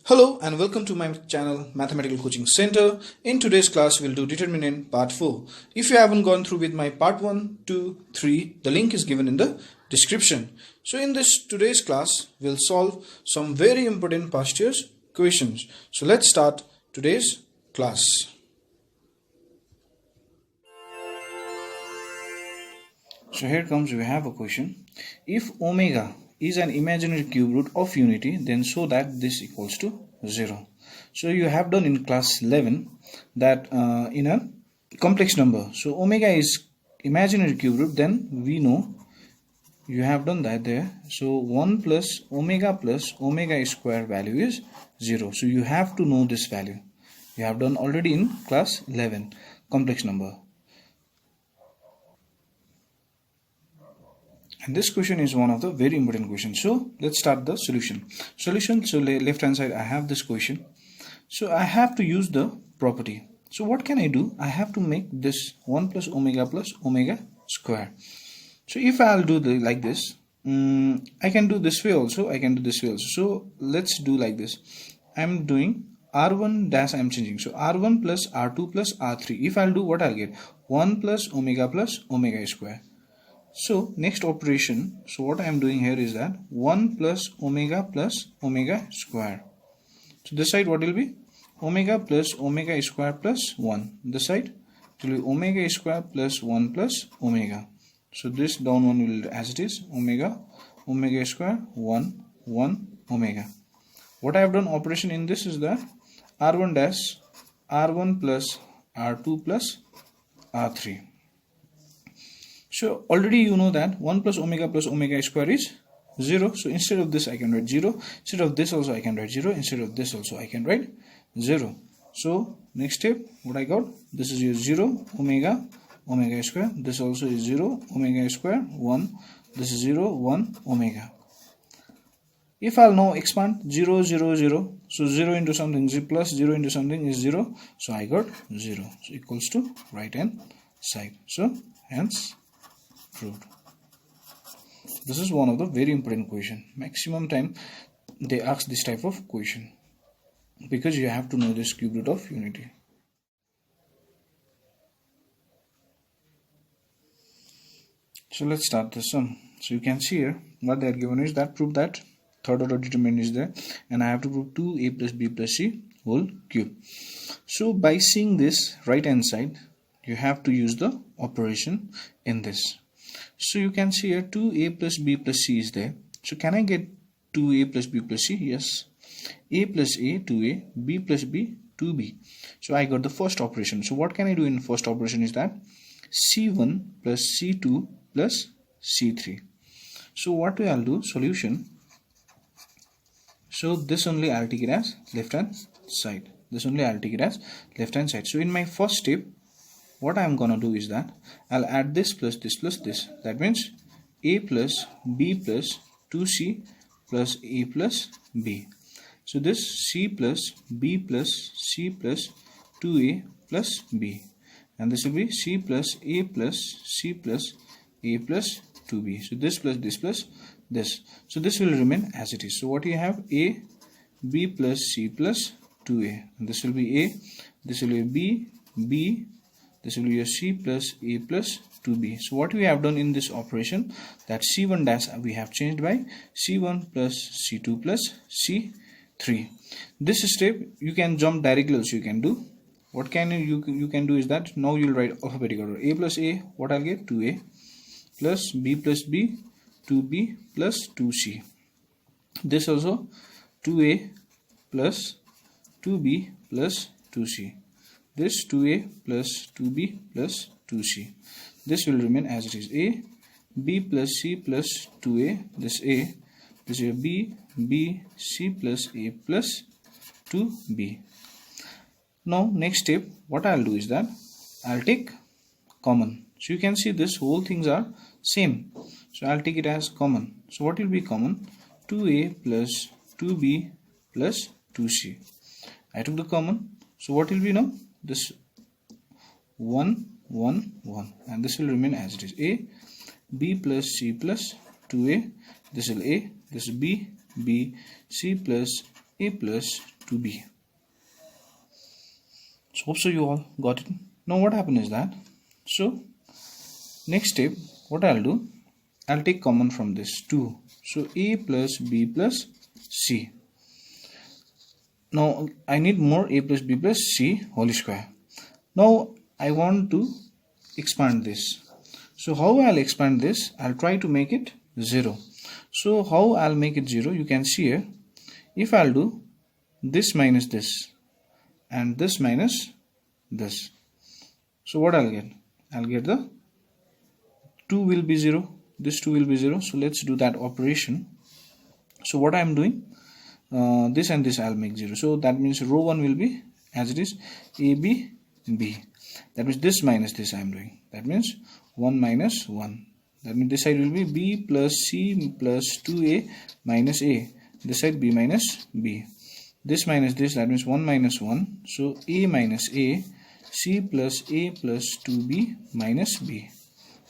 Hello and welcome to my channel Mathematical Coaching Center. In today's class we'll do determinant part 4. If you haven't gone through with my part 1, 2, 3, the link is given in the description. So in this today's class we'll solve some very important past year's questions. So let's start today's class. So here comes, we have a question. If omega is an imaginary cube root of unity, then show that this equals to 0. So you have done in class 11 that in a complex number, so omega is imaginary cube root, then we know you have done that there. So 1 plus omega square value is 0. So you have to know this value. You have done already in class 11 complex number. And this question is one of the very important questions. So let's start the solution. So left hand side I have this question. So I have to use the property. So what can I do? I have to make this 1 plus omega square. So if I'll do like this, I can do this way also, I can do this way also. So let's do like this. I'm doing R1 dash, I'm changing. So R1 plus R2 plus R3. If I'll do, what I'll get? 1 plus omega square. So next operation, so what I am doing here is that 1 plus omega square. So this side what will be? Omega square plus 1. This side it will be omega square plus 1 plus omega. So this down one will as it is, omega square 1 omega. What I have done operation in this is that R1 dash R1 plus R2 plus R3. So already you know that 1 plus omega square is 0. So instead of this I can write 0. Instead of this also I can write 0. Instead of this also I can write 0. So next step, what I got? This is your 0 omega square. This also is 0 omega square 1. This is 0 1 omega. If I'll now expand 0 0 0. So 0 into something plus 0 into something is 0. So I got 0. So equals to right hand side. So hence proved. This is one of the very important question. Maximum time they ask this type of question because you have to know this cube root of unity. So let's start the sum. So you can see here what they are given is that prove that third order determinant is there, and I have to prove 2a plus b plus c whole cube. So by seeing this right hand side, you have to use the operation in this. So you can see here 2a plus b plus c is there. So can I get 2a plus b plus c? Yes. A plus a 2a, b plus b 2b. So I got the first operation. So what can I do in first operation is that c1 plus c2 plus c3. So what I'll do? Solution. So this only I'll take it as left hand side. This only I'll take it as left hand side. So in my first step, what I am gonna do is that I'll add this plus this plus this. That means a plus b plus 2c plus a plus b. So this c plus b plus c plus 2a plus b, and this will be c plus a plus c plus a plus 2b. So this plus this plus this. So this will remain as it is. So what you have? A, b plus c plus 2a, and this will be a, this will be b, this will be a c plus a plus 2b. So what we have done in this operation, that c1 dash we have changed by c1 plus c2 plus c3. This step you can jump directly also you can do. What can you can do is that now you'll write alphabetical order. A plus a, what I'll get? 2a plus b 2b plus 2c. This also 2a plus 2b plus 2c. This 2a plus 2b plus 2c. This will remain as it is. A, b plus c plus 2a. This a. This is b, c plus a plus 2b. Now next step, what I'll do is that I'll take common. So you can see this whole things are same. So I'll take it as common. So what will be common? 2a plus 2b plus 2c. I took the common. So what will be now? This 1 1 1, and this will remain as it is. A, b plus c plus 2a. This is a, this is b, c plus a plus to B. So hope so you all got it. Now what happened is that, so next step, what I'll do, I'll take common from this 2. So A plus B plus C. Now I need more A plus B plus C whole square. Now I want to expand this. So how I'll expand this? I'll try to make it 0. So how I'll make it 0? You can see here, if I'll do this minus this and this minus this, so what I'll get? I'll get the 2 will be 0, this 2 will be 0. So let's do that operation. So what I'm doing, this and this I'll make 0. So that means row 1 will be as it is, A, B, B. That means this minus this I'm doing. That means 1 minus 1. That means this side will be B plus C plus 2A minus A. This side B minus B. This minus this, that means 1 minus 1. So A minus A, C plus A plus 2B minus B.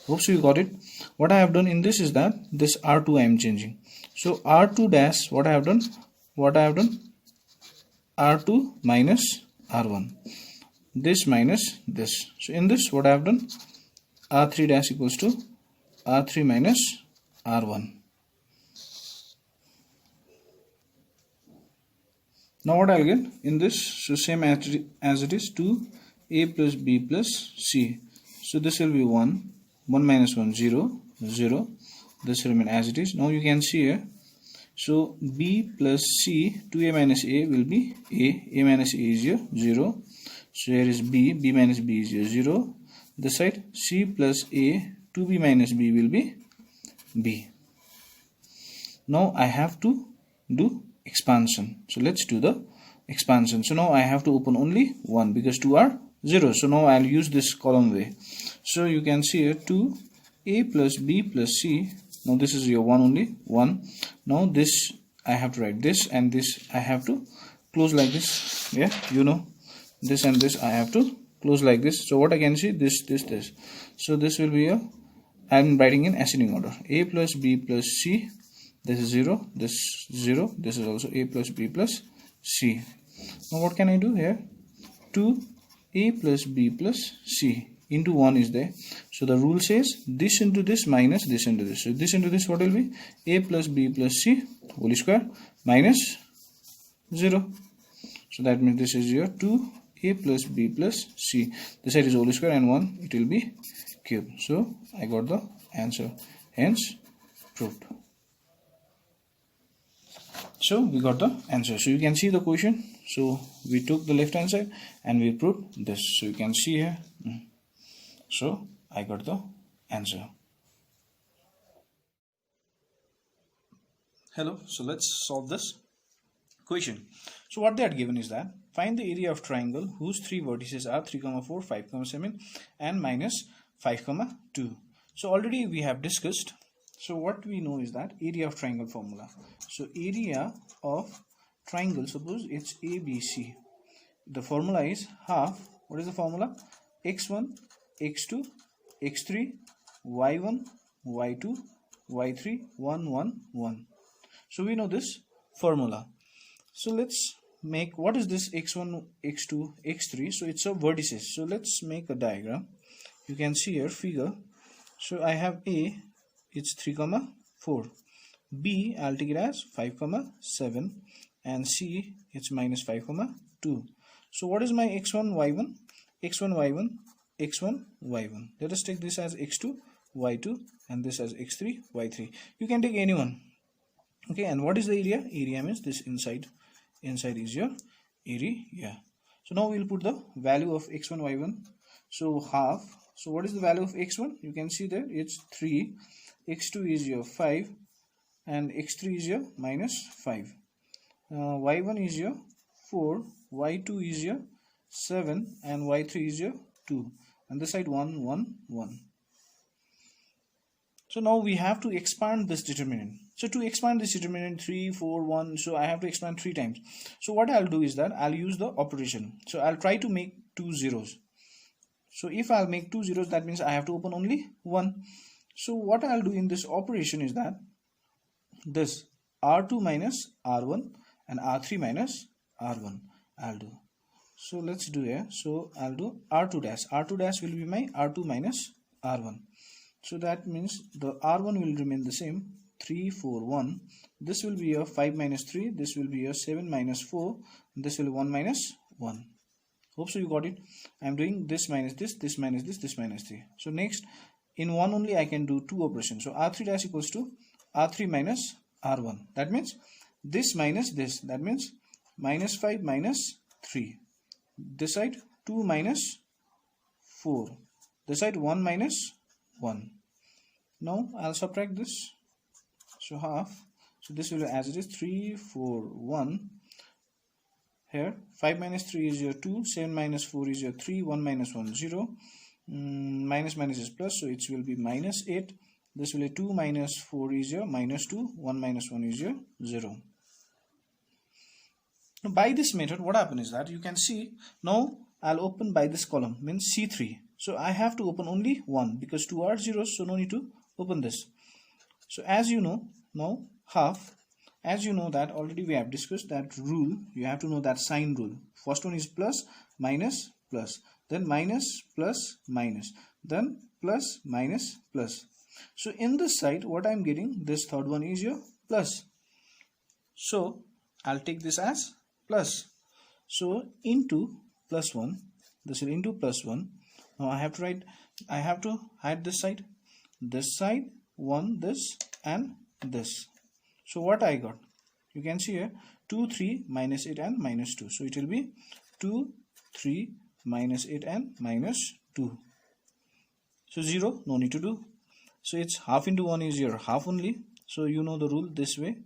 Hope so you got it. What I have done in this is that this R2 I am changing. So R2 dash, what I have done? R2 minus R1. This minus this. So in this, what I have done? R3 dash equals to R3 minus R1. Now what I'll get in this? So same as it is, 2A plus B plus C. So this will be 1. 1 minus 1, 0, 0. This will remain as it is. Now you can see here. So B plus C, 2A minus A will be A minus A is here, 0. So here is B minus B is here, 0. This side, C plus A, 2B minus B will be B. Now I have to do expansion. So let's do the expansion. So now I have to open only 1 because 2 are 0. So now I'll use this column way. So you can see here 2A plus B plus C. Now this is your 1 only, 1. Now this I have to write this and this I have to close like this. Yeah, you know, this and this I have to close like this. So what I can see, this. So this will be I'm writing in ascending order. A plus B plus C. This is 0, this 0. This is also A plus B plus C. Now what can I do here? 2A plus B plus C into 1 is there. So the rule says this into this minus this into this. So this into this, what will be? A plus B plus C whole square minus 0. So that means this is your 2A plus B plus C. This side is whole square and 1 it will be cube. So I got the answer. Hence proved. So we got the answer. So you can see the question. So we took the left hand side and we proved this. So you can see here. So I got the answer. Hello. So let's solve this question. So what they are given is that find the area of triangle whose 3 vertices are 3, 4, 5, 7 and minus 5, 2. So already we have discussed. So what we know is that area of triangle formula. So area of triangle, suppose it's ABC. The formula is half. What is the formula? X1, X2, X3, Y1, Y2, Y3, 1, 1, 1. So we know this formula. So let's make, what is this X1, X2, X3? So it's a vertices. So let's make a diagram. You can see here figure. So I have A, it's 3, 4. B, I'll take it as 5, 7. And C, it's minus 5, 2. So what is my X1, Y1? X1, Y1, X1, Y1. Let us take this as X2, Y2 and this as X3, Y3. You can take any one. Okay, and what is the area? Area means this inside. Inside is your area. So now we'll put the value of X1, Y1. So half. So what is the value of X1? You can see there it's 3. X2 is your 5 and X3 is your minus 5. Y1 is your 4, Y2 is your 7 and Y3 is your 2 and this side 1, 1, 1. So now we have to expand this determinant. So to expand this determinant 3, 4, 1, so I have to expand 3 times. So what I'll do is that I'll use the operation. So I'll try to make 2 zeros. So if I'll make 2 zeros, that means I have to open only 1. So what I'll do in this operation is that this R2 minus R1 and R3 minus R1 I'll do. So let's do here. So I'll do R2 dash. R2 dash will be my R2 minus R1. So that means the R1 will remain the same, 3, 4, 1. This will be your 5 minus 3. This will be your 7 minus 4. This will be 1 minus 1. Hope so you got it. I am doing this minus this, this minus this, this minus 3. So next, in one only I can do two operations. So R3 dash equals to R3 minus R1. That means this minus this. That means minus 5 minus 3. This side 2 minus 4. This side 1 minus 1. Now I'll subtract this. So half. So this will be as it is, 3, 4, 1. Here 5 minus 3 is your 2, 7 minus 4 is your 3, 1 minus 1 0. Minus minus is plus, so it will be minus 8. This will be 2 minus 4 is your minus 2, 1 minus 1 is your 0. Now by this method what happens is that you can see, now I'll open by this column, means C3. So I have to open only 1 because 2 are zeros, so no need to open this. So as you know, now half, as you know that already we have discussed that rule, you have to know that sign rule. First one is plus, minus, plus, then minus, plus, minus, then plus, minus, plus. So in this side what I'm getting, this third one is your plus. So I'll take this as plus. So into plus 1, this is into plus 1. Now I have to write, I have to hide this side, 1, this and this. So what I got, you can see here 2, 3, minus 8 and minus 2. So it will be 2, 3, minus 8 and minus 2. So 0, no need to do. So it's half into 1 is your half only. So you know the rule this way.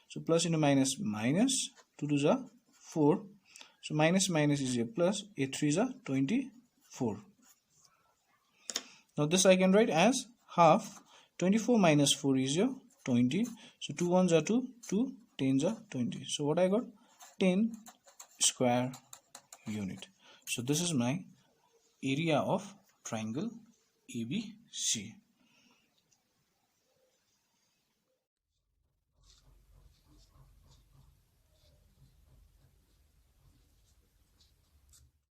So plus into minus, minus, 2 2s are 4. So minus minus is your plus, 8 3s are 24. Now this I can write as half. 24 minus 4 is your 20. So 2 1s are 2, 2 10s are 20. So what I got? 10 square unit. So this is my area of triangle ABC.